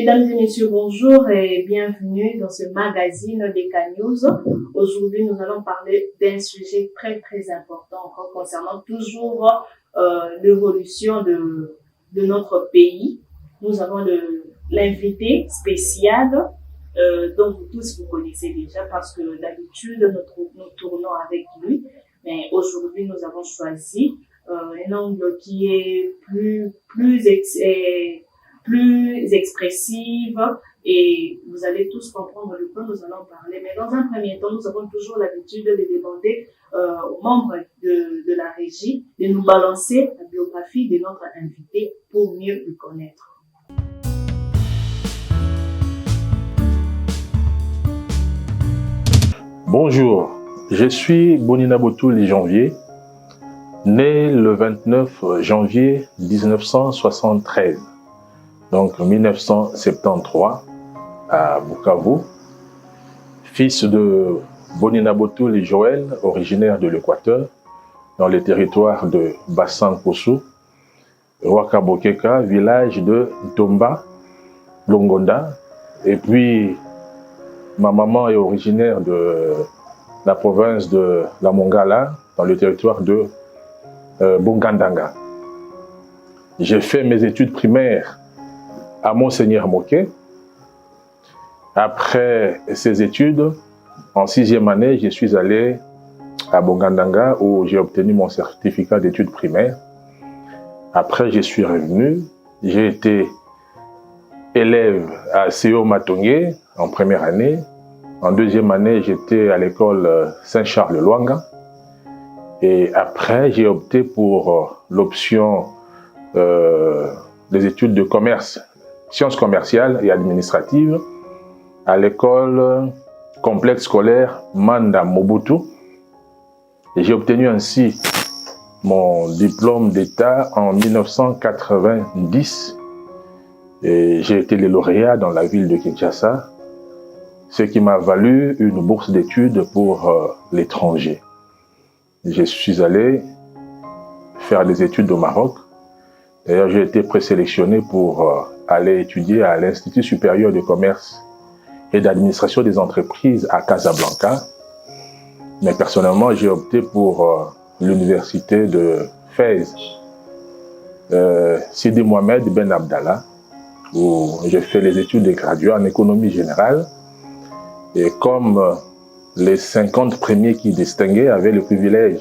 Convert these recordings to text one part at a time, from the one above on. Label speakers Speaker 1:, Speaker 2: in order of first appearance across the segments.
Speaker 1: Mesdames et messieurs, bonjour et bienvenue dans ce magazine DK News. Aujourd'hui, nous allons parler d'un sujet très important concernant toujours l'évolution de notre pays. Nous avons l'invité spécial dont vous tous vous connaissez déjà parce que d'habitude nous tournons avec lui. Mais aujourd'hui, nous avons choisi un angle qui est plus expressive et vous allez tous comprendre de quoi nous allons parler. Mais dans un premier temps, nous avons toujours l'habitude de demander aux membres de la régie de nous balancer la biographie de notre invité pour mieux le connaître.
Speaker 2: Bonjour, je suis Boninabotou Janvier, né le 29 janvier 1973. Donc 1973 à Bukavu, fils de Boninabotou Joël, originaire de l'Équateur, dans le territoire de Bassan-Kossou, Wakabokeka, village de Tomba, Longonda, et puis ma maman est originaire de la province de la Mongala, dans le territoire de Bongandanga. J'ai fait mes études primaires à Monseigneur Moké. Après ces études, en 6e année, je suis allé à Bongandanga où j'ai obtenu mon certificat d'études primaires. Après, je suis revenu. J'ai été élève à CO Matongé en première année. En 2e année, j'étais à l'école Saint-Charles-Luanga. Et après, j'ai opté pour l'option des études de commerce, sciences commerciales et administratives à l'école complexe scolaire Manda Mobutu. Et j'ai obtenu ainsi mon diplôme d'État en 1990. Et j'ai été le lauréat dans la ville de Kinshasa, ce qui m'a valu une bourse d'études pour l'étranger. Je suis allé faire des études au Maroc. D'ailleurs, j'ai été présélectionné pour aller étudier à l'Institut supérieur de commerce et d'administration des entreprises à Casablanca. Mais personnellement, j'ai opté pour l'université de Fès, Sidi Mohamed Ben Abdallah, où j'ai fait les études de graduat en économie générale. Et comme les 50 premiers qui distinguaient avaient le privilège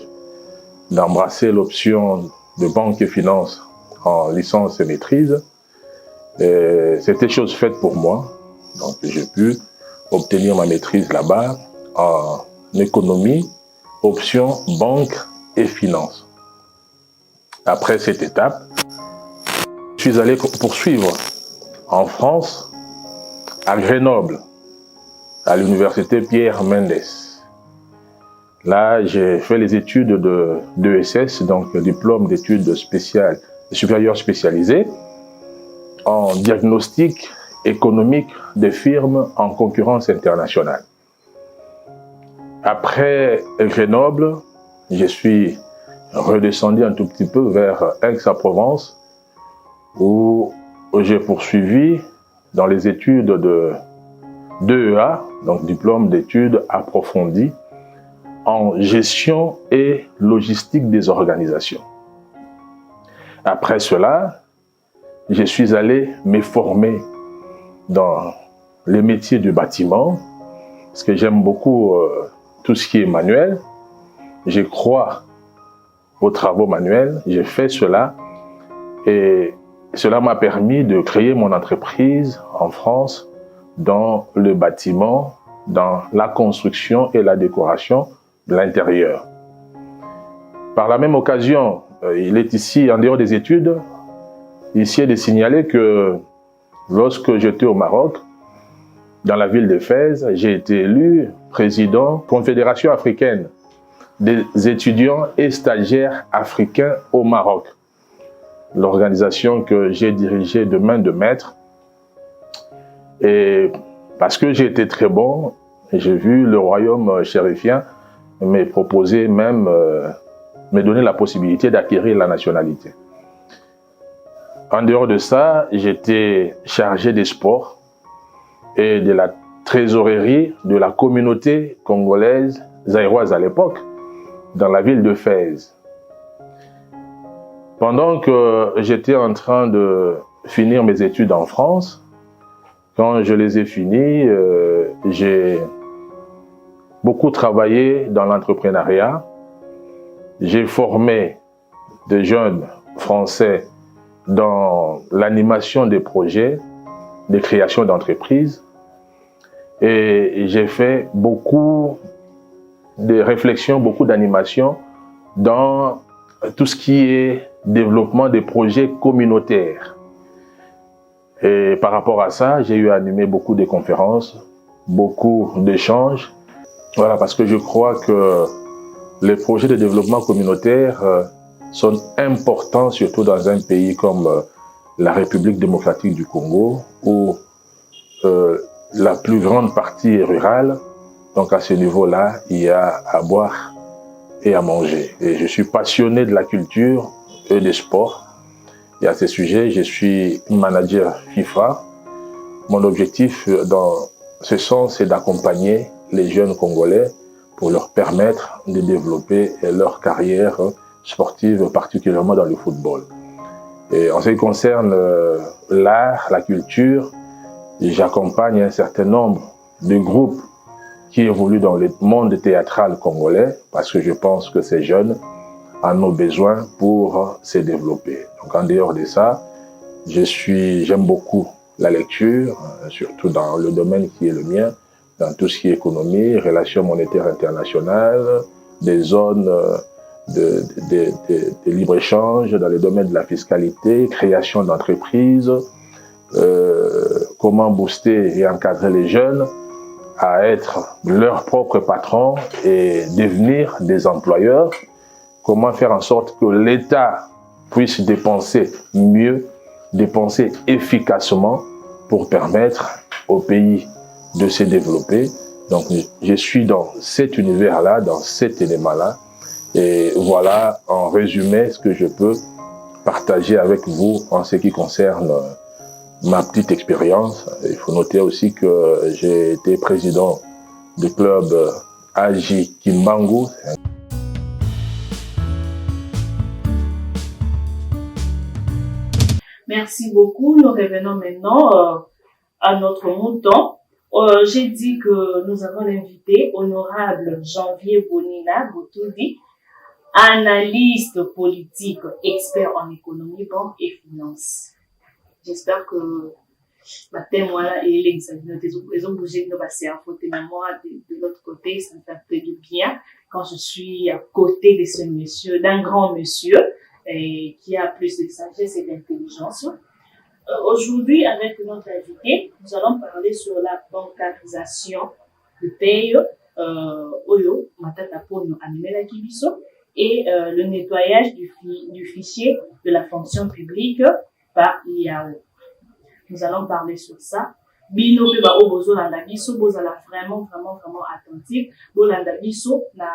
Speaker 2: d'embrasser l'option de banque et finance en licence et maîtrise, c'était chose faite pour moi. Donc j'ai pu obtenir ma maîtrise là-bas en économie, option banque et finance. Après cette étape, je suis allé poursuivre en France, à Grenoble, à l'université Pierre Mendès. Là, j'ai fait les études d'ESS, donc diplôme d'études supérieures spécialisées, en diagnostic économique des firmes en concurrence internationale. Après Grenoble, je suis redescendu un tout petit peu vers Aix-en-Provence, où j'ai poursuivi dans les études d'EEA, donc diplôme d'études approfondies, en gestion et logistique des organisations. Après cela, je suis allé me former dans les métiers du bâtiment, parce que j'aime beaucoup tout ce qui est manuel. Je crois aux travaux manuels, j'ai fait cela et cela m'a permis de créer mon entreprise en France dans le bâtiment, dans la construction et la décoration de l'intérieur. Par la même occasion, il est ici, en dehors des études, ici est de signaler que lorsque j'étais au Maroc, dans la ville de Fès, j'ai été élu président Confédération africaine des étudiants et stagiaires africains au Maroc. L'organisation que j'ai dirigée de main de maître. Et parce que j'ai été très bon, j'ai vu le royaume chérifien me proposer même, me donner la possibilité d'acquérir la nationalité. En dehors de ça, j'étais chargé des sports et de la trésorerie de la communauté congolaise zaïroise à l'époque, dans la ville de Fès. Pendant que j'étais en train de finir mes études en France, quand je les ai finies, j'ai beaucoup travaillé dans l'entrepreneuriat. J'ai formé des jeunes Français dans l'animation des projets, des créations d'entreprises. Et j'ai fait beaucoup de réflexions, beaucoup d'animations dans tout ce qui est développement des projets communautaires. Et par rapport à ça, j'ai eu à animer beaucoup de conférences, beaucoup d'échanges. Voilà, parce que je crois que les projets de développement communautaire sont importants, surtout dans un pays comme la République démocratique du Congo, où la plus grande partie est rurale. Donc à ce niveau-là, il y a à boire et à manger. Et je suis passionné de la culture et des sports. Et à ce sujet, je suis manager FIFA. Mon objectif dans ce sens, c'est d'accompagner les jeunes Congolais pour leur permettre de développer leur carrière sportive, particulièrement dans le football. Et en ce qui concerne l'art, la culture, j'accompagne un certain nombre de groupes qui évoluent dans le monde théâtral congolais parce que je pense que ces jeunes en ont besoin pour se développer. Donc en dehors de ça, j'aime beaucoup la lecture, surtout dans le domaine qui est le mien, dans tout ce qui est économie, relations monétaires internationales, des zones de libre-échange dans le domaine de la fiscalité, création d'entreprises, comment booster et encadrer les jeunes à être leurs propres patrons et devenir des employeurs, comment faire en sorte que l'État puisse dépenser mieux, dépenser efficacement pour permettre au pays de se développer. Donc je suis dans cet univers-là, dans cet élément-là. Et voilà en résumé ce que je peux partager avec vous en ce qui concerne ma petite expérience. Il faut noter aussi que j'ai été président du club AJ Kimbangu.
Speaker 1: Merci beaucoup. Nous revenons maintenant à notre mouton. J'ai dit que nous avons l'invité honorable Janvier Bonina Boutoudi, analyste politique, expert en économie, banque et finance. J'espère que ma témoin et les ont bougé de passer à côté de moi de l'autre côté, ça me fait un peu du bien quand je suis à côté de ce monsieur, d'un grand monsieur qui a plus de sagesse et d'intelligence. Aujourd'hui, avec notre invité, nous allons parler sur la bancarisation de paye, Oyo, Matata Pono, Animela Kibiso, et le nettoyage du fichier de la fonction publique par l'IAO. Nous allons parler sur ça. Bino pe ba obozo landa biso bozala vraiment attentif. Bo landa biso na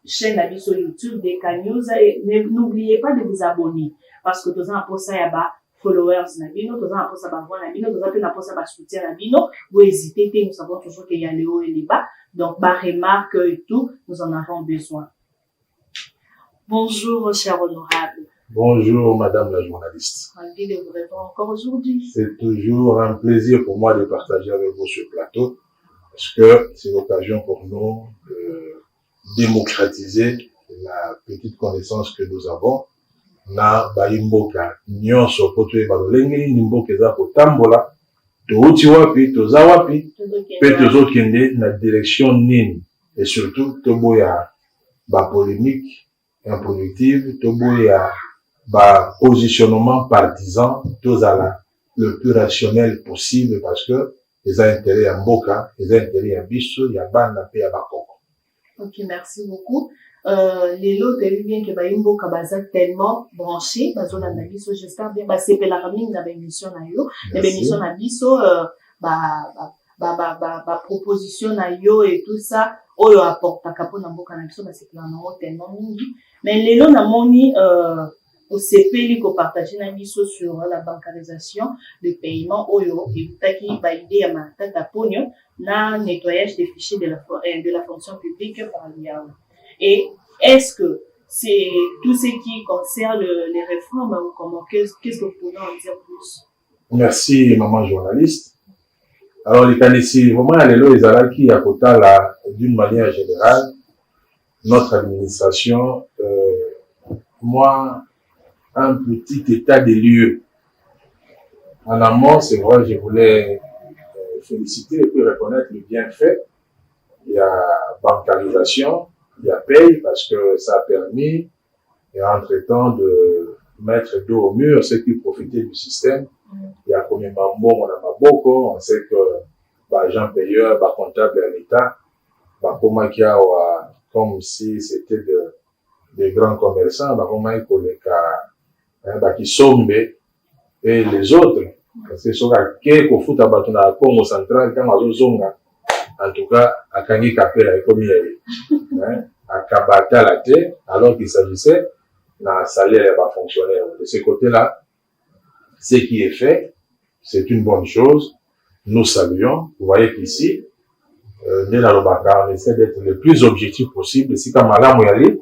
Speaker 1: chaîne na biso YouTube de News et n'oubliez pas de vous abonner parce que toza pour ça ya ba followers na bino, toza pour ça ba voix na bino, toza pe na pour ça ba soutien na bino. Vous hésitez pas, nous savons toujours qu'il y a les hauts et les bas. Donc ba remarque et tout, nous en avons besoin. Bonjour, cher honorable.
Speaker 3: Bonjour, madame la journaliste.
Speaker 1: Ravi de vous répondre encore aujourd'hui.
Speaker 3: C'est toujours un plaisir pour moi de partager avec vous ce plateau, parce que c'est l'occasion pour nous de démocratiser la petite connaissance que nous avons. Na baimboka, nyonso kotoye balolenge, nimboka eza kotambola, touti wapi, toza wapi, pe tozokende na direction nini. Et surtout, toboya ba polémique improductive, toboya ba positionnement partisan, tous à la le plus rationnel possible parce que les intérêts à Mboka, les intérêts à Bisso, il y a Bana et à Bakoko.
Speaker 1: Ok, merci beaucoup. Les lots, t'as vu bien que Mboka basa tellement branché, parce qu'on a Bisso, j'espère bien, c'est que la famille n'a pas émission na yo, mais émission na Bisso, proposition na yo et tout ça, oyo apporte à Capo na Mboka na Bisso, c'est que l'on a tellement mingi. Mais les lots n'a moni, au CPL qu'on partage sur la bancarisation de paiement oyo et qui va aider à ma tata pogno na nettoyage des fichiers de la fonction publique par l'IAO. Et est-ce que c'est tout ce qui concerne les réformes ou comment qu'est-ce que vous pouvez en dire plus?
Speaker 3: Merci maman journaliste. Alors les candidates vraiment les alaki à côté là d'une manière générale notre administration moi un petit état des lieux. En amont, c'est vrai, je voulais féliciter et puis reconnaître le bienfait. Il y a bancarisation, il y a paye parce que ça a permis, et entre-temps, de mettre dos au mur ceux qui profitaient du système. Il y a combien de mambo, on a beaucoup, on sait que l'agent payeur, comptable à l'État, comme si c'était des grands commerçants, qui sont et les autres, parce que sur laquelle au foot à Batuna Congo central, quand on zonga, en tout cas, à Kangi Kapela et comme à Kabata la terre, alors qu'il s'agissait d'un salaire fonctionnaire. De ce côté-là, ce qui est fait, c'est une bonne chose. Nous saluons. Vous voyez qu'ici, dès la Robaka, on essaie d'être le plus objectif possible. Si comme Malam ou Yali,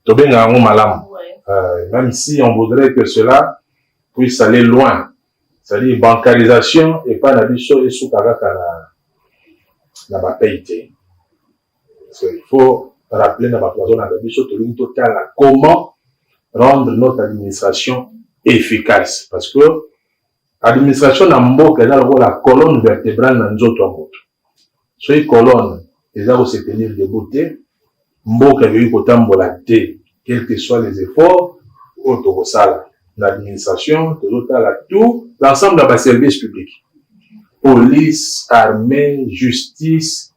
Speaker 3: Tobenga Malam. Même si on voudrait que cela puisse aller loin. C'est-à-dire bancarisation et pas l'abisso et sous-karaka na ba payeté. Il faut rappeler dans la zone d'abisso total comment rendre notre administration efficace. Parce que l'administration n'a pas la colonne vertébrale dans notre monde. Sur les colonnes, les arbres se tenir debout, mboka veut kotambola té, quels que soient les efforts, l'administration, tout, l'ensemble de la service public. Police, armée, justice,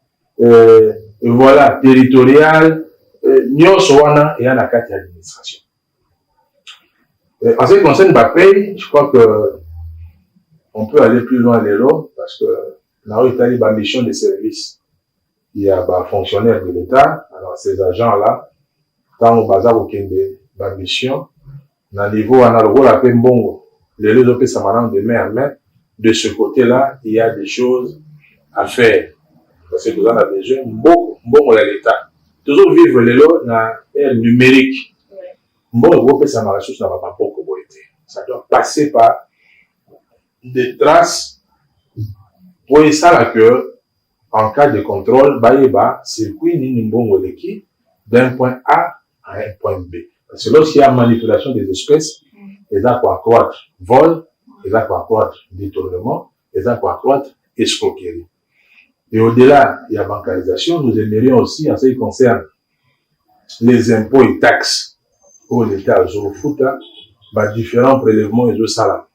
Speaker 3: voilà, territorial, nous sommes et à la carte d'administration. En ce qui concerne la paye, je crois que on peut aller plus loin les lots parce que là où il y a une mission de service, il y a des fonctionnaires de l'État, alors ces agents-là, quand on base au Kende, la mission, dans le niveau analogue, la paix bongo, les deux opés s'amarrent de main à main, de ce côté-là, il y a des choses à faire. Parce que nous en avons besoin, bon, l'État. Toujours vivre les lots dans l'ère numérique. Bon, ça m'a ressource n'a pas beaucoup été. Ça doit passer par des traces pour ça là que en cas de contrôle, baïba, circuit ni mbongo leki d'un point A à un point B. Parce que lorsqu'il y a manipulation des espèces, ils ont pour accroître vol, ils ont pour accroître détournement, ils ont pour accroître escroquerie. Et au-delà, il y a bancarisation, nous aimerions aussi, en ce qui concerne les impôts et taxes, pour l'État, au foot, différents prélèvements et de salaires.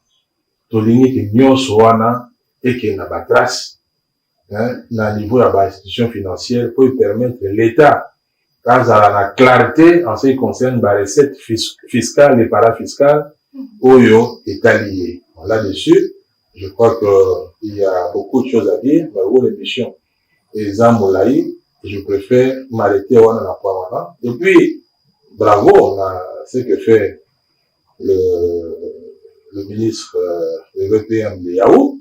Speaker 3: Toligny que nyon soana et que n'a pas trace, na niveau de l'institution financière pour permettre l'État, quand à la clarté en ce qui concerne les recettes fiscales et parafiscales, Oyo est allié. Là-dessus, je crois qu'il y a beaucoup de choses à dire, mais où l'émission est Zamolaï, je préfère m'arrêter à la poire. Et puis, bravo, ce que fait le ministre européen de Yahoo,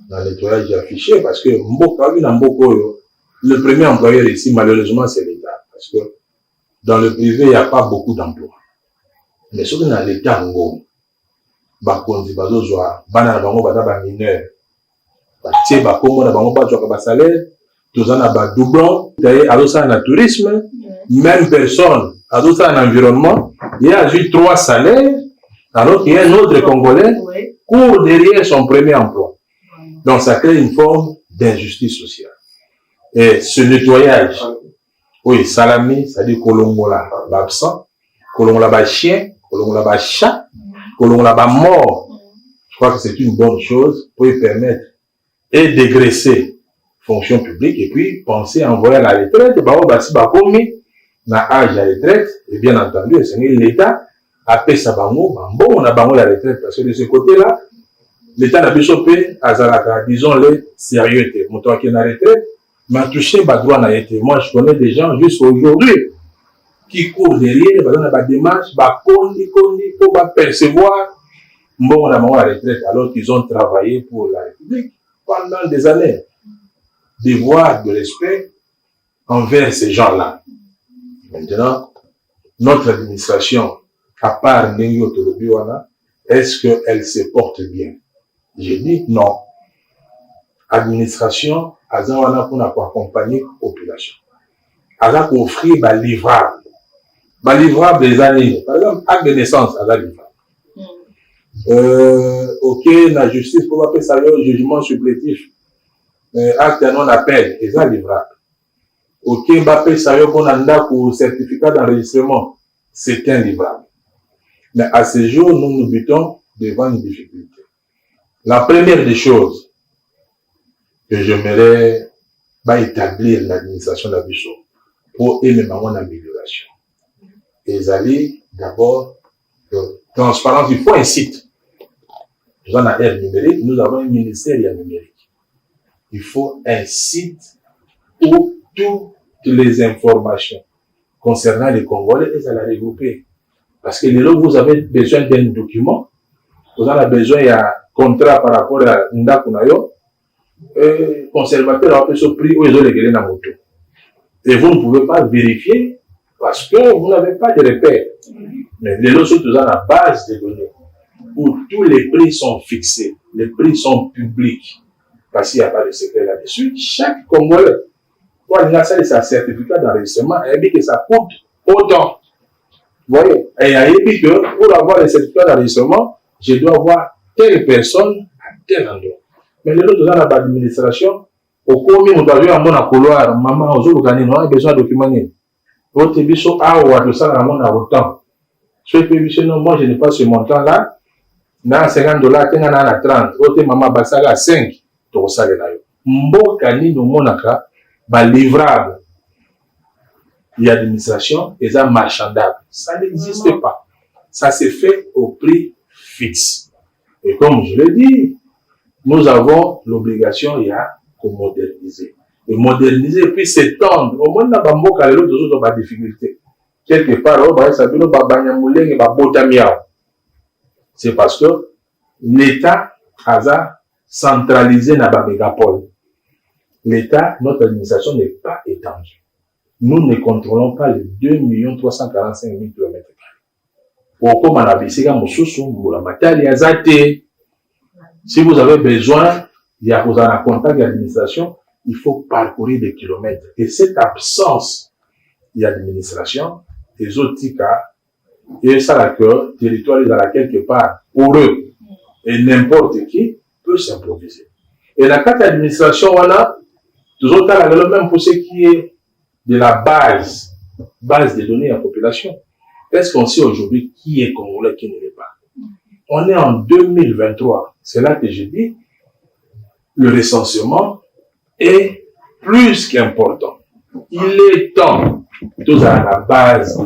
Speaker 3: dans le nettoyage affiché, parce que le premier employeur ici, malheureusement, c'est l'État. Parce que dans le privé, il n'y a pas beaucoup d'emplois. Mais surtout dans l'État, bakonzi bazozwa bana na bango bata ba mineur batie bakombo na bango bazwa ba salaire tozana ba doublon d'ailleurs azosa na tourisme même personne azosa na environnement il a eu 3 salaires alors qu'il y a un autre Congolais court derrière son premier emploi. Donc ça crée une forme d'injustice sociale. Et ce nettoyage, oui, salami, c'est-à-dire kolongola ba absent, kolongola ba chien, kolongola ba chat, kolongola ba mort. Je crois que c'est une bonne chose pour y permettre et dégraisser fonction publique et puis penser à envoyer à la retraite, bah si ba komi na âge à retraite et bien entendu c'est l'État après ça bango bon on a bango la retraite parce que de ce côté-là l'État n'a pas chopé azalaka disons-le sérieux mon temps qui est en retraite m'a touché ba droit n'a été moi je connais des gens juste aujourd'hui qui courent derrière, dans la démarche, pour percevoir bon, la retraite, alors qu'ils ont travaillé pour la République pendant des années. Devoir de respect envers ces gens-là. Maintenant, notre administration, à part Nengo Tolobiwana, est-ce qu'elle se porte bien? J'ai dit non. Administration, Azawana pour accompagner la population. Aza pour offrir des livrables. Des livrables des années. Par exemple, acte de naissance, Aza livrable. Ok, la justice pour appeler ça le jugement supplétif. Acte non appel, Aza livrable. Ok, Mbappé Sayo pour pour certificat d'enregistrement, c'est un livrable. Mais à ce jour, nous nous butons devant une difficulté. La première des choses que j'aimerais établir l'administration d'Abicho pour éléments d'amélioration. Et aller d'abord, transparence, il faut un site. Nous avons un ère numérique, nous avons un ministère numérique. Il faut un site où toutes les informations concernant les Congolais, et ça la regrouper. Parce que là, vous avez besoin d'un document, vous avez besoin d'un contrat par rapport à Ndakunayo, conservateur a fait ce prix où ils ont réglé la moto. Et vous ne pouvez pas vérifier parce que vous n'avez pas de repères. Mais les autres sont dans la base de données où tous les prix sont fixés, les prix sont publics. Parce qu'il n'y a pas de secret là-dessus. Chaque Congolais, quand il a ça, sa certificat d'enregistrement, il dit que ça coûte autant. Vous voyez? Et il dit que pour avoir le certificat d'enregistrement, je dois avoir telle personne à tel endroit. Mais les autres dans l'administration, au cours où nous avions un couloir, maman, aux autres gagnants, on a besoin de documents. Votre biso a ou à tout ça, on a autant. Ceux qui disent non, moi je n'ai pas ce montant-là, dans $50, tu as 30, votre maman basaga 5, tu as ça là. Mboka ni no monaka, ba livrable. Il y a l'administration et ça marchandable. Ça n'existe pas. Ça se fait au prix fixe. Et comme je l'ai dit, nous avons l'obligation, il y a de moderniser. Et moderniser, puis s'étendre. Au moins, dans Bamboka, les autres ont des difficultés. Quelque part, c'est parce que l'État a centralisé dans la mégapole. L'État, notre administration n'est pas étendue. Nous ne contrôlons pas les 2 345 000 km. Si vous avez besoin, il y a un contact d'administration, il faut parcourir des kilomètres. Et cette absence d'administration, les autres cas, et ça la que territoire est dans quelque part pour eux, et n'importe qui peut s'improviser. Et la carte d'administration, voilà, toujours le même pour ce qui est de la base des données à la population. Est-ce qu'on sait aujourd'hui qui est Congolais, qui ne l'est pas? On est en 2023. C'est là que je dis, le recensement est plus qu'important. Il est temps, plutôt à la base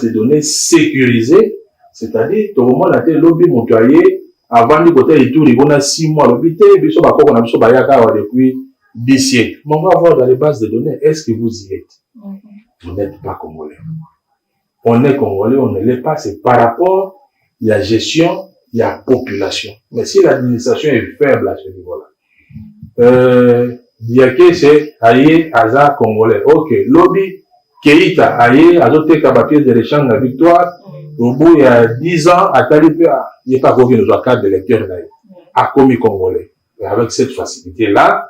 Speaker 3: des données sécurisées, c'est-à-dire, tout le monde a été lobby montoyé, avant de côté et tout, il y a 6 mois, l'obité, depuis 10 siècles. Mais on va voir dans les bases de données, est-ce que vous y êtes? Vous n'êtes pas Congolais. On est Congolais, on ne l'est pas, c'est par rapport à la gestion, il y a population. Mais si l'administration est faible à ce niveau-là, Diaké, c'est Aïe, Aza, Congolais. Ok, lobby, Keïta, Aïe, Azote, Kabapier de l'échange de la victoire. Au bout, il y a 10 ans, à Talibé, il n'y a pas qu'on nous a carte de lecteur, à commis Congolais. Et avec cette facilité-là,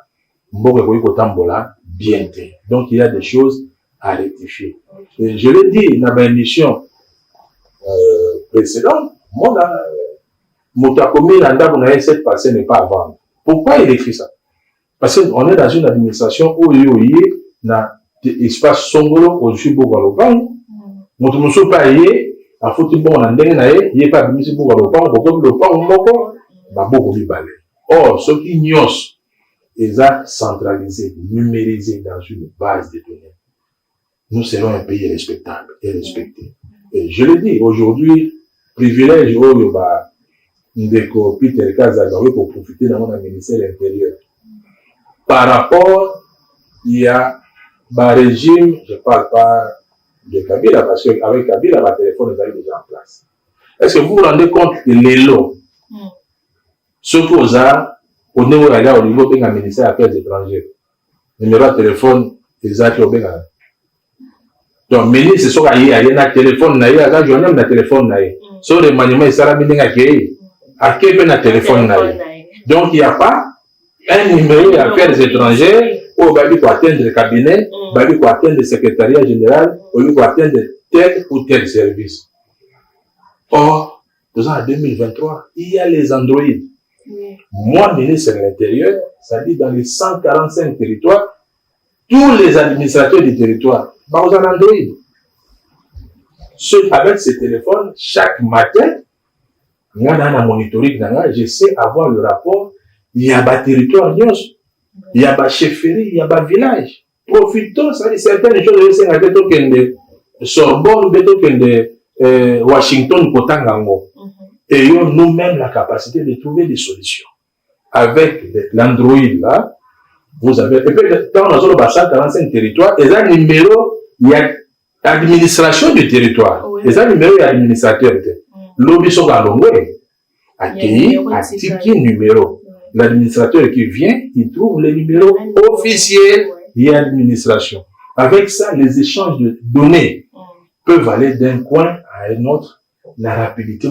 Speaker 3: bien. Donc, il y a des choses à rectifier. Et je l'ai dit dans ma émission précédente, Moutakomi, l'anda, vous n'avez cette passée n'est pas à vendre. Pourquoi il écrit ça? Parce qu'on est dans une administration où il y a un espace songolo au-dessus de Bogalopang. Moutoumousou pas yé, à foutu bon en dengue, il n'y a pas de musique Bogalopang, comme le pang, moko, bah beaucoup de balais. Or, ce qui n'y ils ont centralisé, numérisé dans une base de données. Nous serons un pays respectable et respecté. Et je le dis, aujourd'hui, privilège au Yoba, Ndeko Peter Kazadori pour profiter dans mon ministère de l'Intérieur. Par rapport, il y a un régime, je ne parle pas de Kabila, parce qu'avec Kabila, le téléphone est déjà en place. Est-ce que vous vous rendez compte que les lots, ce qu'on a, au niveau du ministère des Affaires étrangères, numéro de téléphone, exact, donc, ministre, c'est sûr qu'il y a un téléphone, il y a un journal, un téléphone, sur les maniements, il y a un téléphone. Donc, il n'y a pas un numéro d'affaires étrangères où il faut atteindre le cabinet, il faut atteindre le secrétariat général, il faut atteindre tel ou tel service. Or, en 2023, il y a les androïdes. Moi, ministre de l'Intérieur, ça dit dans les 145 territoires, tous les administrateurs du territoire, aux androïdes. Avec ces téléphones, chaque matin, dans la monitoring, j'essaie d'avoir le rapport. Il y a un territoire, il y a un chefferie, il y a un village. Profitons, ça dit certaines choses, c'est de Sorbonne, de Washington, Kotangango. Et nous-mêmes la capacité de trouver des solutions. Avec l'Android, là, vous avez, et puis, quand on a 145 territoires, il y a un numéro, il y a l'administration du territoire. Il y a un numéro, il y a l'administrateur. L'objet sont à l'ongoué. Accueilli, à numéro. L'administrateur qui vient, il trouve le numéro officiel de l'administration. Avec ça, les échanges de données peuvent aller d'un coin à un autre. La rapidité,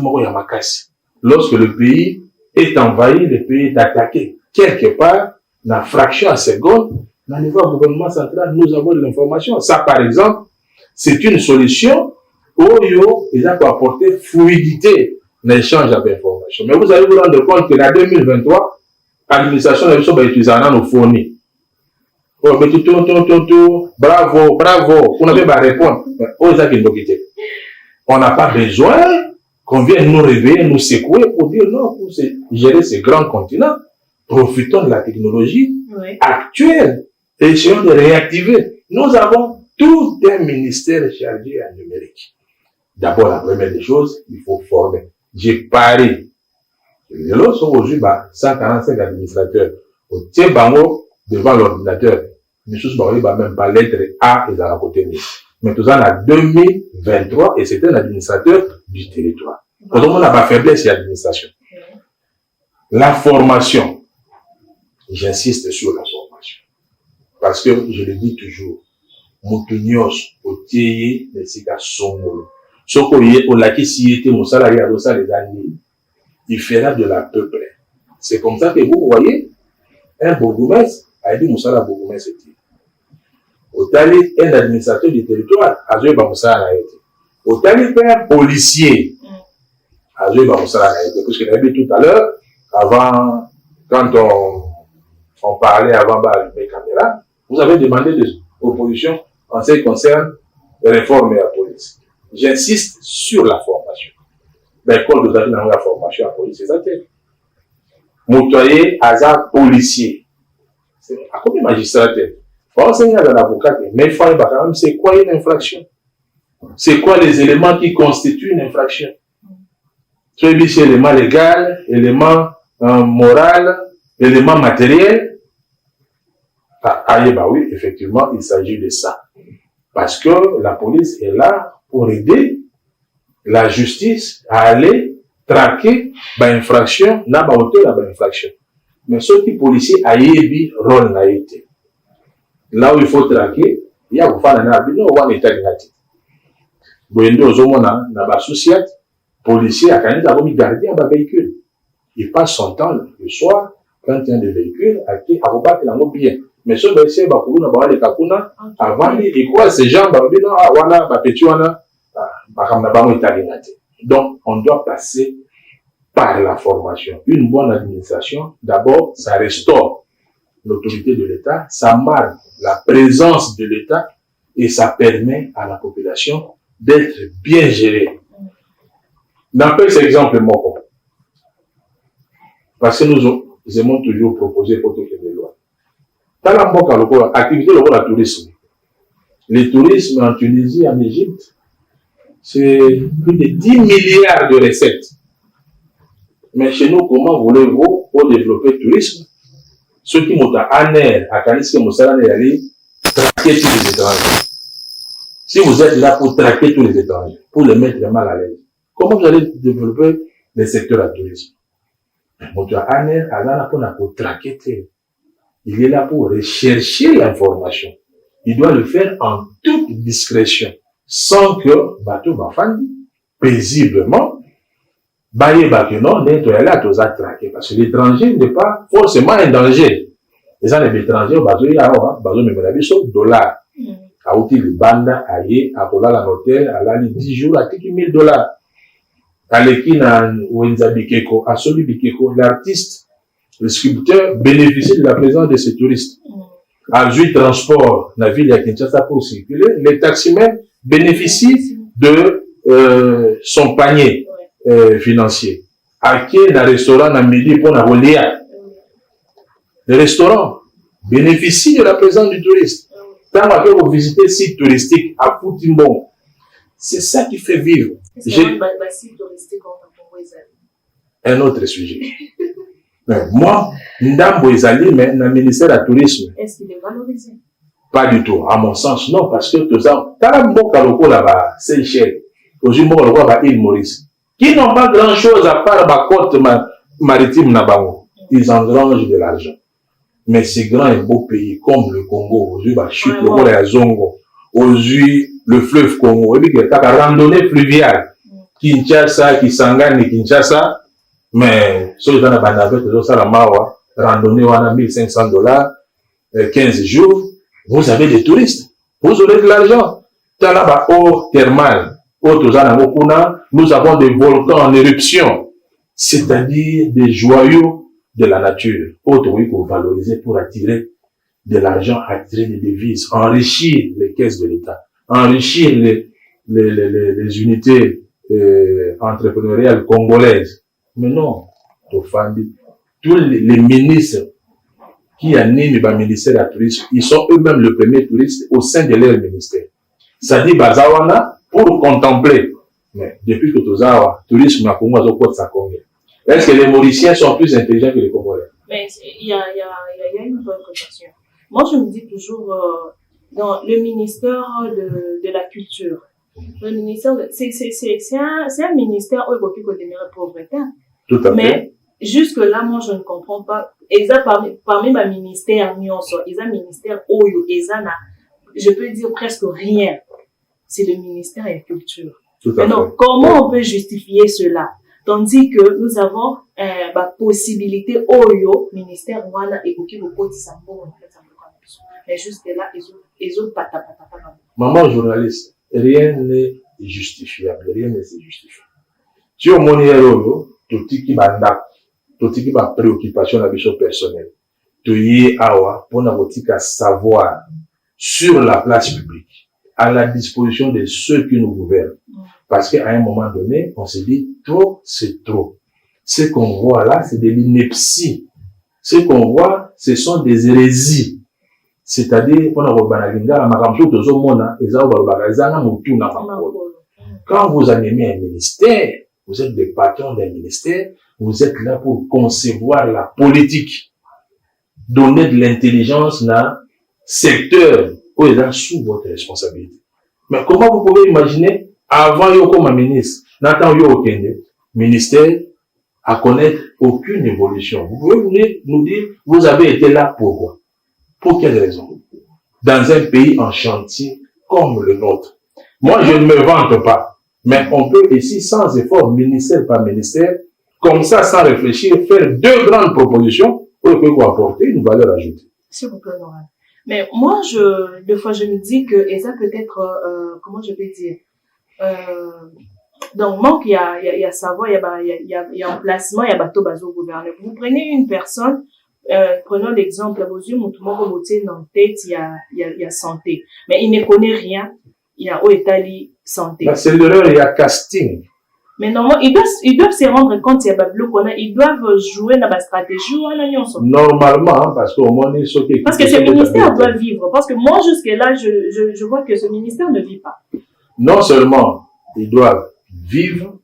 Speaker 3: lorsque le pays est envahi, le pays est attaqué. Quelque part, la fraction à seconde, dans le niveau gouvernement central, nous avons de l'information. Ça, par exemple, c'est une solution où il a apporter fluidité dans l'échange d'informations. Mais vous allez vous rendre compte que en 2023, l'administration de l'administration va utiliser nos fournis. Oh, mais bravo, bravo, on avait pas répondre. On n'a pas besoin qu'on vienne nous réveiller, nous secouer pour dire non, pour gérer ces grands continents. Profitons de la technologie actuelle et essayons de réactiver. Nous avons tout un ministère chargé en numérique. D'abord, la première des choses, il faut former. J'ai parlé. Les autres sont aujourd'hui 145 administrateurs. Au Tiebango, devant l'ordinateur. Mais je ne sais même pas lettre A et à côté. Mais tout ça, en 2023, et c'était un administrateur du territoire. Pour le monde, on n'a pas faiblesse, il y a l'administration. La formation. J'insiste sur la formation. Parce que, je le dis toujours, Moutunios, Otieye, Nesika Songolo. Soko yé, Olaki Siyete, Moussala Yadosa, les années. Il fera de la peuple. C'est comme ça que vous voyez, un bourgmestre a dit Moussala bourgmestre. Otali, un administrateur du territoire, a joué Moussala a été. Otali, un policier, a joué Moussala a été. Parce que j'avais dit tout à l'heure, avant, quand on parlait avant les caméras, vous avez demandé des propositions en ce qui concerne les réformes de la police. J'insiste sur la formation. L'école de la formation à la police, c'est ça. Moutoyer, hasard, policier. À combien de magistrats? Faut enseigner à l'avocat, mais il faut quand même, c'est quoi une infraction? C'est quoi les éléments qui constituent une infraction? C'est élément légal, élément moral, élément matériel. Bah oui, effectivement, il s'agit de ça. Parce que la police est là pour aider la justice à aller traquer l'infraction, n'a pas hauteur l'infraction. Mais ceux qui policiers a eu rôle n'a été. Là où il faut traquer, il y a un fan n'a pas non one état négatif. Boyendo ozomona n'a pas souci policier a quand même gardé un véhicule. Il passe son temps le soir quand il y a des véhicules à qui à rebattre la bien. Mais ce monsieur va pour nous avoir les kakuna avant il croit ces gens va dire non wana ba petit wana ba kamna ba mo état négatif. Donc on doit passer par la formation. Une bonne administration, d'abord, ça restaure l'autorité de l'État, ça marque la présence de l'État et ça permet à la population d'être bien gérée. N'appelle cet exemple moi. Parce que nous aimons toujours proposer pour toutes les lois. Dans la banque, activité le tourisme. Le tourisme en Tunisie, en Égypte, c'est plus de 10 milliards de recettes. Mais chez nous, comment voulez-vous pour développer le tourisme? Ceux qui m'ont à Aner, à Kaniske Moussala, traquer tous les étrangers. Si vous êtes là pour traquer tous les étrangers, pour les mettre mal à l'aise, comment vous allez développer le secteur du tourisme? Il est là pour rechercher l'information. Il doit le faire en toute discrétion, sans que bateau bafandi paisiblement baye bakeno nettoyer là tous attraquer parce que l'étranger n'est pas forcément un danger. Les gens l'étranger bateau ya bateau même la biso dollar. A outil le banda aye a kola la hôtel à la 10 jours à tiki $1000. Aleki na Wenza Bikeko, à Soli Bikeko, l'artiste, le sculpteur bénéficie de la présence de ces touristes. À Jui Transport, la ville de Kinshasa pour circuler, les taximens bénéficient de son panier financier. À qui le restaurant à midi pour la Roléa. Le restaurant bénéficie de la présence du touriste. Quand vous visitez site touristique à Poutimbon, c'est ça qui fait vivre. Un autre sujet. Moi, Ndambo Ezali, mais dans le ministère du Tourisme.
Speaker 1: Est-ce qu'il est valorisé?
Speaker 3: Pas du tout. À mon sens, non, parce que tout ça, là-bas, Seychelles, aujourd'hui, île Maurice, qui n'ont pas grand-chose à part la côte maritime Nabango. Ils engrangent de l'argent. Mais ces grands et beaux pays, comme le Congo, aujourd'hui, chute, le Congo et Zongo, aujourd'hui, le fleuve Congo, et puis, il y a la randonnée fluviale. Kinshasa, Kisangani, Kinshasa, mais, sur les gens avec ça, la mawa, randonnée, on a $1,500, 15 jours, vous avez des touristes. Vous aurez de l'argent. Là-bas, eau thermale, nous avons des volcans en éruption. C'est-à-dire des joyaux de la nature. Autre pour valoriser, pour attirer de l'argent, attirer des devises, enrichir les caisses de l'État, enrichir les unités entrepreneuriales congolaises. Mais non, tous les ministres qui animent le ministère de la tourisme, ils sont eux-mêmes le premier touriste au sein de leur ministère. Ça dit Bazawana pour contempler. Mais depuis que Tozawa, tourisme à Congo, ça combien? Est-ce que les Mauriciens sont plus intelligents que les Congolais?
Speaker 1: Mais il y a une bonne question. Moi, je me dis toujours, dans le ministère de la culture, le ministère, c'est un ministère où il faut qu'il y ait pauvreté.
Speaker 3: Tout à fait.
Speaker 1: Mais jusque-là, moi, je ne comprends pas. Parmi ma ministère, il y a un ministère où je peux dire presque rien. C'est le ministère de la culture.
Speaker 3: Tout à fait.
Speaker 1: Donc, comment on peut justifier cela? Tandis que nous avons la possibilité au ministère Wana et qui vous pose ça pour mais jusque-là, ils ont pas.
Speaker 3: Maman journaliste, rien n'est justifiable, rien n'est justifiable. Tu as mon héros, tout qui m'a préoccupation la vie personnelle. Tu y awa pour n'avoir savoir sur la place publique, à la disposition de ceux qui nous gouvernent. Parce qu'à un moment donné, on se dit, trop, c'est trop. Ce qu'on voit là, c'est de l'ineptie. Ce qu'on voit, ce sont des hérésies. C'est-à-dire, quand vous animez un ministère, vous êtes le patron d'un ministère, vous êtes là pour concevoir la politique, donner de l'intelligence dans le secteur où il est sous votre responsabilité. Mais comment vous pouvez imaginer, avant yo comme ministre, n'attend yo aucun ministère à connaître aucune évolution. Vous pouvez nous dire, vous avez été là pourquoi? Pour quelle raison? Dans un pays en chantier comme le nôtre. Moi, je ne me vante pas. Mais on peut ici, sans effort, ministère par ministère, comme ça, sans réfléchir, faire deux grandes propositions pour apporter une valeur ajoutée.
Speaker 1: S'il vous plaît, Laurent. Mais moi, des fois, je me dis que, et ça peut être, comment je peux dire, donc, manque, il y a savoir, il y a emplacement, il y a bateau bateau gouverneur. Vous prenez une personne, prenons l'exemple, vos yeux, mon dans tête, il y a santé. Mais il ne connaît rien. Il y a au Italie santé.
Speaker 3: C'est l'erreur, il y a casting.
Speaker 1: Mais normalement, ils doivent se rendre compte, il y a ils doivent jouer dans la stratégie ou en
Speaker 3: normalement, parce qu'au moins,
Speaker 1: parce que ce ministère doit vivre. Parce que moi, jusque-là, je vois que ce ministère ne vit pas.
Speaker 3: Non seulement ils doivent vivre,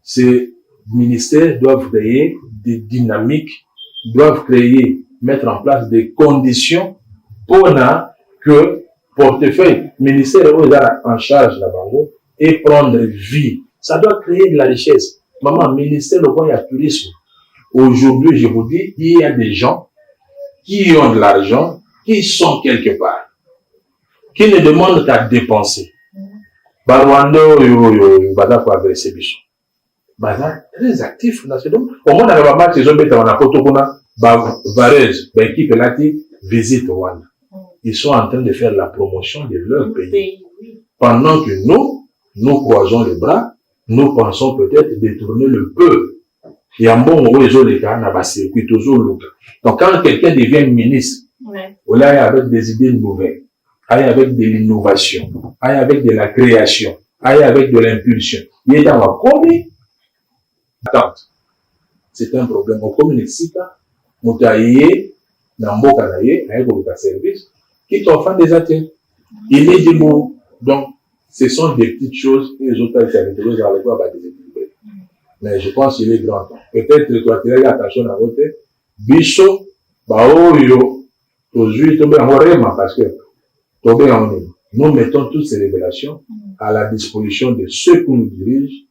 Speaker 3: ces ministères doivent créer des dynamiques, doivent créer, mettre en place des conditions pour que portefeuille, ministère où ils sont en charge là-bas et prendre vie. Ça doit créer de la richesse. Maman, ministère le roi, il y a tourisme. Aujourd'hui, je vous dis, il y a des gens qui ont de l'argent, qui sont quelque part, qui ne demandent qu'à dépenser. Barwando, bada faut agresser bichon. Bada très actif dans ce domaine. Au moins, dans le match, ils ont mis dans la photo qu'on a, vareuse, l'équipe là qui visite Rwanda. Ils sont en train de faire la promotion de leur pays. Pendant que nous croisons les bras, nous pensons peut-être détourner le peu. Il y a un bon réseau de cas, donc quand quelqu'un devient ministre, on est avec des idées nouvelles, avec de l'innovation, avec de la création, avec de l'impulsion. Il est dans la commune. Attends, c'est un problème. On communique si tard, on taille, n'ambo kanaye, avec le service, qui t'offrent des ateliers. Il est des mots. Donc, ce sont des petites choses que les autres territoires dans les quoi déséquilibrer. Mais je pense qu'il est grand temps. Peut-être que tu dois tirer attention à votre bicho, baoyo, aujourd'hui, tomber en réma parce que nous mettons toutes ces révélations à la disposition de ceux qui nous dirigent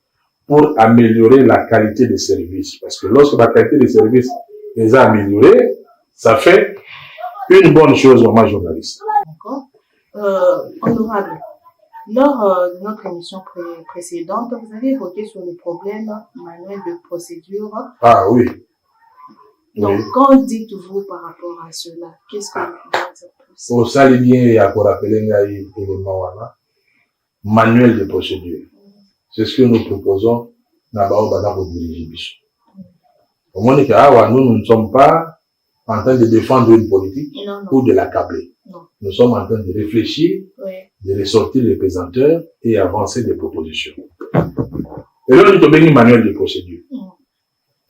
Speaker 3: pour améliorer la qualité des services. Parce que lorsque la qualité des services est améliorée, ça fait une bonne chose au moins journaliste.
Speaker 1: D'accord. Honorable, lors de notre émission précédente, vous avez évoqué sur le problème manuel de procédure.
Speaker 3: Ah oui.
Speaker 1: Donc, qu'en dites-vous par rapport à cela? Qu'est-ce que vous pouvez dire plus?
Speaker 3: Au salut bien, il y a pour rappeler l'élément manuel de procédure. C'est ce que nous proposons dans pour diriger. Au moins, nous ne sommes pas en train de défendre une politique ou de l'accabler. Nous sommes en train de réfléchir, de ressortir les pesanteurs et avancer des propositions. Et là, nous avons un manuel de procédure.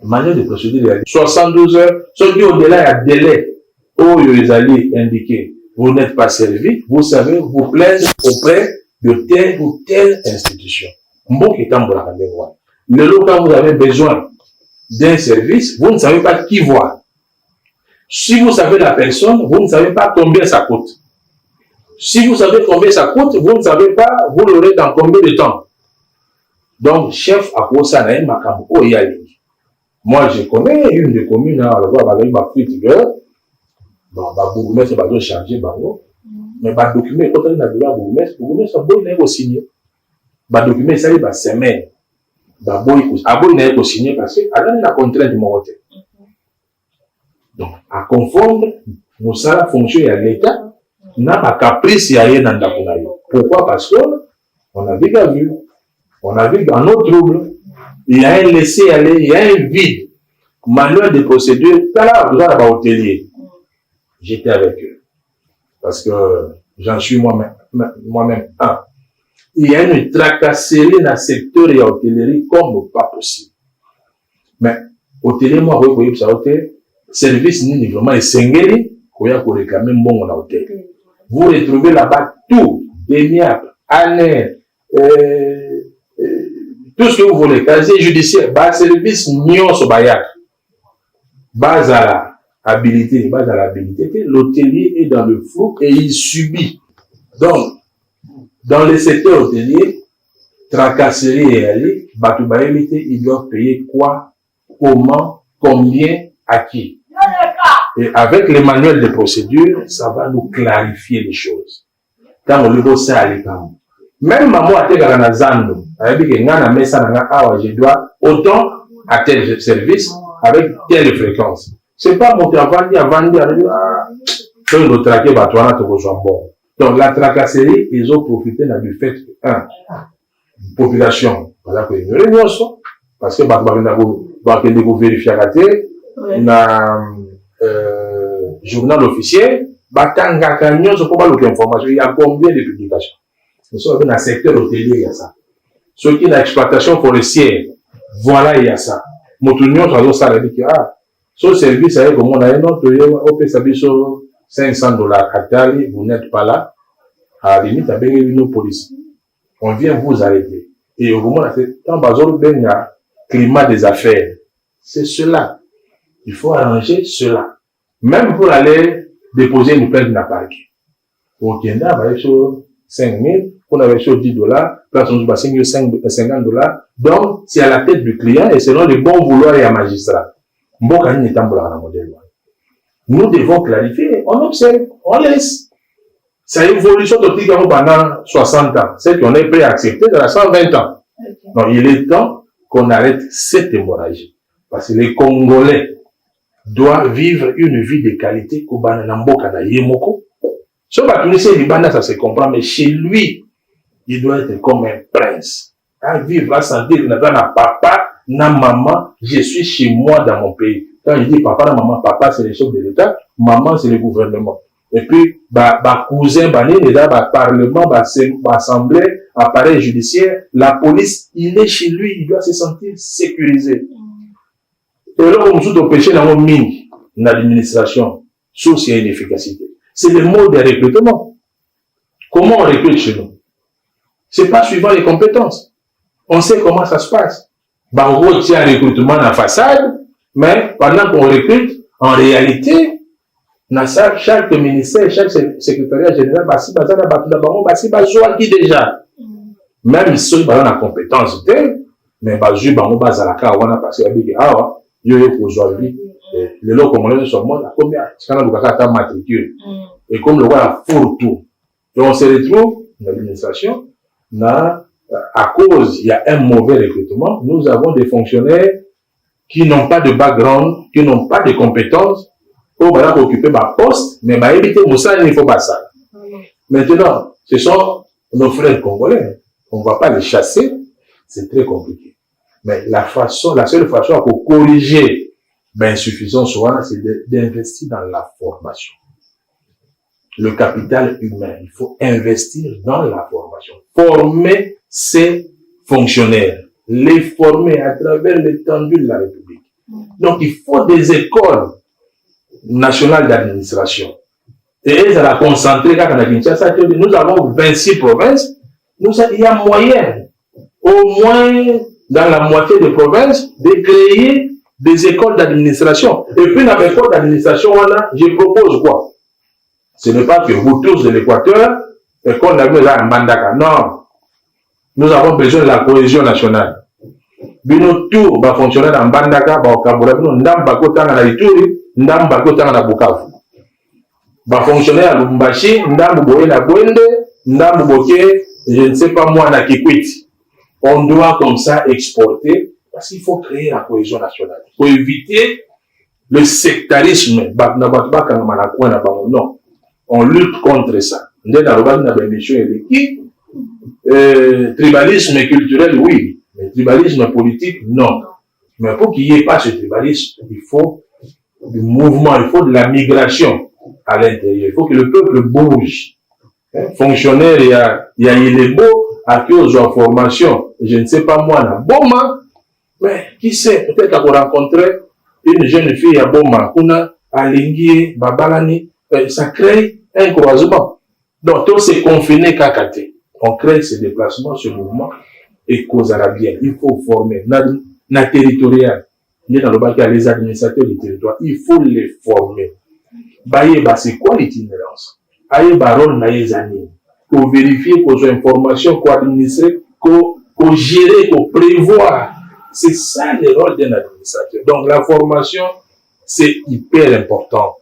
Speaker 3: Manuel de procédure, il y a 72 heures. Sauf qu'au-delà, il y a délai où ils allaient indiquer, vous n'êtes pas servi, vous savez, vous plaindre auprès de telle ou telle institution. Le lot, quand vous avez besoin d'un service, vous ne savez pas qui voir. Si vous savez la personne, vous ne savez pas combien ça coûte. Si vous savez combien ça coûte, vous ne savez pas, vous l'aurez dans combien de temps. Donc, chef à quoi ça n'a pas moi, je connais une des communes, hein, ma petite gueule. Bon, bourgmestre, va charger, mais document, quand on a vu bourgmestre, ça boy n'est pas signé. Document, ça y va semaine. Boy n'est pas signé parce que, alors, la contrainte de mon côté. Donc, à confondre, nous, ça, la fonction à l'État, n'a pas caprice, il y a rien dans la Kunaï. Pourquoi? Parce que, on a déjà vu, on a vu dans nos troubles, il y a un laisser-aller, il y a un vide. Manuel de procédure, là, vous avez un hôtelier. J'étais avec eux. Parce que j'en suis moi-même un. Il y a une tracasserie dans le secteur de l'hôtellerie comme pas possible. Mais, hôtelier, moi, vous voyez, ça, hôtel, service, ni vraiment, et sengeli, vous voyez, réclamer bon en hôtel. Vous retrouvez là-bas tout, déniable, année, tout ce que vous voulez, casier judiciaire, bas service, nion so bayak. Bas à l'habilité, l'hôtelier est dans le flou et il subit. Donc, dans le secteur hôtelier, tracasserie et aller, ils doivent payer quoi, comment, combien, à qui. Et avec les manuels de procédure, ça va nous clarifier les choses. Quand on le voit ça à l'écran. Même maman a été dans la zone, je dois autant à tel service avec telle fréquence. C'est pas mon travail avant de dire, que nous traquer, bon. Donc, la tracasserie, ils ont profité du fait que, population, parce que vous vérifiez la télé, journal officiel, il y a combien de publications? Nous sommes dans le secteur hôtelier, il y a ça. Ceux qui ont l'exploitation forestière, voilà, il y a ça. Moutunion, ça veut dire que, ce service, comme on a un autre, on peut s'habiller sur $500 à Tali, vous n'êtes pas là. À la limite, avec une police. On vient vous arrêter. Et au moment où quand on a un climat des affaires, c'est cela. Il faut arranger cela. Même pour aller déposer une plainte dans le parc. Au Kenya, bah, sur 5 000, on avait sur 10 $, place on va 50 $. Donc, c'est à la tête du client et selon les bons vouloirs et à magistrat. Nous devons clarifier, on observe, on laisse. Ça évolue sur le petit pendant 60 ans. C'est qu'on est prêt à accepter dans 120 ans. Okay. Donc, il est temps qu'on arrête cette hémorragie. Parce que les Congolais doivent vivre une vie de qualité qu'Obana Namboka na Yemoko. Sur la Tunisie, Libana, ça se comprend, mais chez lui, il doit être comme un prince. À vivre, à sentir, na papa, na maman, je suis chez moi dans mon pays. Quand je dis papa, na maman, papa, c'est les chefs de l'État, maman, c'est le gouvernement. Et puis, cousin, parlement, assemblée, appareil judiciaire, la police, il est chez lui, il doit se sentir sécurisé. Et là, on nous péché dans mon mine, dans l'administration, source et inefficacité. C'est le mode de recrutement. Comment on recrute chez nous? C'est pas suivant les compétences. On sait comment ça se passe. On retient un recrutement dans la façade, mais pendant qu'on recrute, en réalité, dans chaque ministère, chaque secrétariat général, déjà. Même si on a la compétence, mais les lots congolais sont morts, combien? C'est quand on a matricule. Et comme le roi a fourre tout. Et on se retrouve dans l'administration, à cause, il y a un mauvais recrutement, nous avons des fonctionnaires qui n'ont pas de background, qui n'ont pas de compétences, pour occuper ma poste, mais éviter Moussa, il ne faut pas ça. Maintenant, ce sont nos frères congolais. On ne va pas les chasser, c'est très compliqué. Mais la seule façon pour corriger l'insuffisance, c'est d'investir dans la formation. Le capital humain, il faut investir dans la formation. Former ces fonctionnaires, les former à travers l'étendue de la République. Donc, il faut des écoles nationales d'administration. Et elles à la concentrer quand on a Kinshasa, nous avons 26 provinces, il y a moyen, au moins dans la moitié des provinces, de créer des écoles d'administration. Et puis dans l'école d'administration, je propose quoi? Ce n'est pas que vous tous de l'Équateur, l'école d'administration à Mbandaka. Non. Nous avons besoin de la cohésion nationale. Bino tout va fonctionner dans Mbandaka, au Kabula, ndam bakotanga na Ituri, ndam bakotanga na Bukavu. Va fonctionner à Lubumbashi, ndam boye na Bwende, ndam boke, je ne sais pas moi, na Kikwit. On doit comme ça exporter, parce qu'il faut créer la cohésion nationale. Il faut éviter le sectarisme. Non. On lutte contre ça. Tribalisme culturel, oui. Mais tribalisme politique, non. Mais pour qu'il n'y ait pas ce tribalisme, il faut du mouvement, il faut de la migration à l'intérieur. Il faut que le peuple bouge. Fonctionnaire, il y a les beaux à cause de formation. Je ne sais pas moi, là. Boma, mais qui sait, peut-être qu'on rencontrait une jeune fille à Boma, Kuna, à Linguier, Babalani, ça crée un croisement. Donc, tout c'est confiné Kakate. On crée ce déplacement, ce mouvement, et cause bien. Il faut former, na territorial. Il y a dans le bac, les administrateurs du territoire, il faut les former. C'est quoi l'itinérance? Aïe, baron, naïe, années. Pour vérifier, pour information, pour administrer, pour gérer, pour prévoir. C'est ça le rôle d'un administrateur. Donc, la formation, c'est hyper important.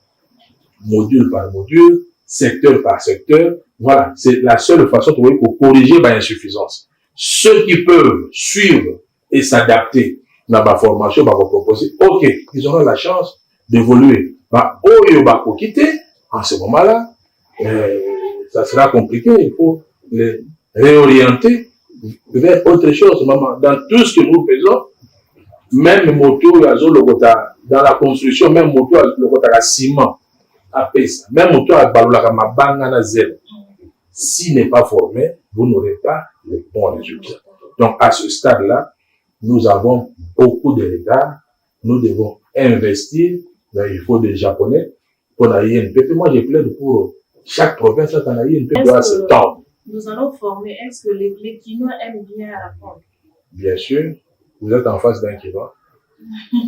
Speaker 3: Module par module, secteur par secteur. Voilà, c'est la seule façon pour corriger l'insuffisance. Ceux qui peuvent suivre et s'adapter dans la formation, va vous proposer, ok, ils auront la chance d'évoluer. Oyo va quitter, en ce moment-là, ça sera compliqué, il faut les réorienter vers autre chose. Dans tout ce que nous faisons, même moto, dans la construction, même moto, le ciment, même moto, à zéro. S'il n'est pas formé, vous n'aurez pas les bons résultats. Donc, à ce stade-là, nous avons beaucoup de retard. Nous devons investir. Il faut des Japonais pour la INP. Moi, j'ai plaidé pour chaque province, dans la INP doit se tendre.
Speaker 1: Nous allons former. Est-ce que les Quinois aiment bien apprendre?
Speaker 3: Bien sûr. Vous êtes en face d'un Quinois.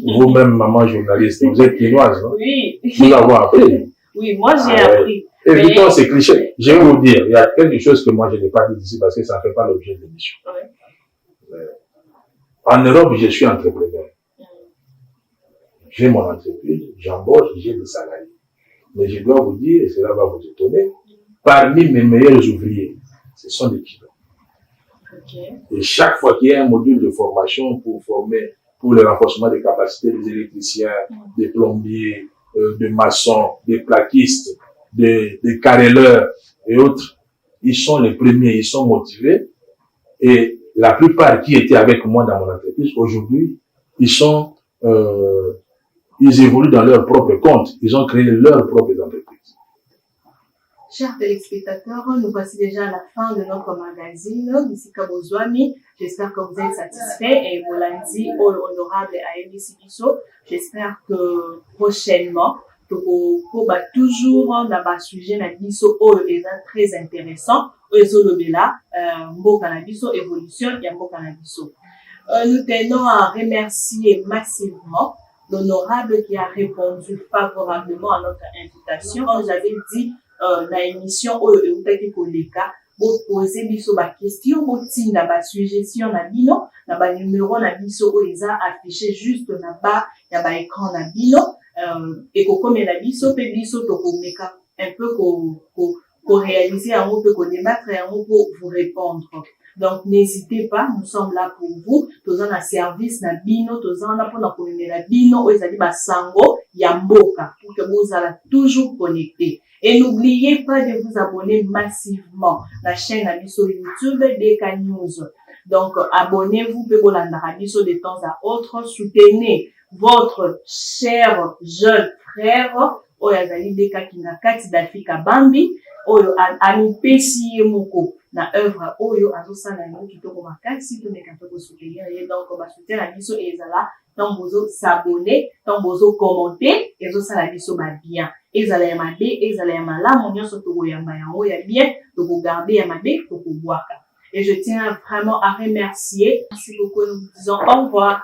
Speaker 3: Vous-même, maman journaliste, vous êtes quinoise, non?
Speaker 1: Oui.
Speaker 3: Nous avons appris.
Speaker 1: Oui, moi j'ai appris.
Speaker 3: Évitons ces clichés. Je vais vous dire, il y a quelque chose que moi je n'ai pas dit ici parce que ça ne fait pas l'objet de l'émission. En Europe, je suis entrepreneur. J'ai mon entreprise, j'embauche, j'ai des salariés. Mais je dois vous dire, et cela va vous étonner, parmi mes meilleurs ouvriers, ce sont des Kibas. Et chaque fois qu'il y a un module de formation pour former, pour le renforcement des capacités des électriciens, des plombiers, des maçons, des plaquistes, des carreleurs et autres, ils sont les premiers, ils sont motivés. Et la plupart qui étaient avec moi dans mon entreprise, aujourd'hui, ils évoluent dans leur propre compte. Ils ont créé leurs propres entreprises.
Speaker 1: Chers téléspectateurs, nous voici déjà à la fin de notre magazine. Ici Kabozwami. J'espère que vous êtes satisfaits et vous l'avez dit, honorable AMBC Bisso. J'espère que prochainement, toujours dans un sujet na biso très intéressant. Mboka na biso, évolution ya mboka na biso. Nous tenons à remercier massivement l'honorable qui a répondu favorablement à notre invitation. Comme j'avais dit, la émission vous posez biso ba question, vous tinda ba suggestion na bino, na ba numéro na biso oeza affiché juste na bas ya ba écran na bino, et comme la biso pe biso to ko meka un peu ko réaliser un peu ko débattre un peu pour vous répondre. Donc n'hésitez pas, nous sommes là pour vous. Tous en service na bino, tous en pour na komemela bino oeza di ba sango ya mboka pour que vous allez toujours connectés. Et n'oubliez pas de vous abonner massivement à la chaîne Abisso YouTube DK News. Donc, abonnez-vous, Abisso de temps à autre. Soutenez votre cher jeune frère, Oyazali DK Kinakati d'Afrika Bambi, Oyo Amipesi Moko, na œuvre Oyo Azosana Yo Kitoko Makasi, tout n'est qu'un peu soutenir. Et donc, on va soutenir Abisso et Ezala. Donc, vous s'abonner, donc vous commenter, et vous ça Abisso va bien. Ezala ya mabe, ezala ya malamu, nyonso tokoyamba yango ya bien, tokogarder ya mabe, tokobwaka. Et je tiens vraiment à remercier. Merci beaucoup, nous vous disons au revoir.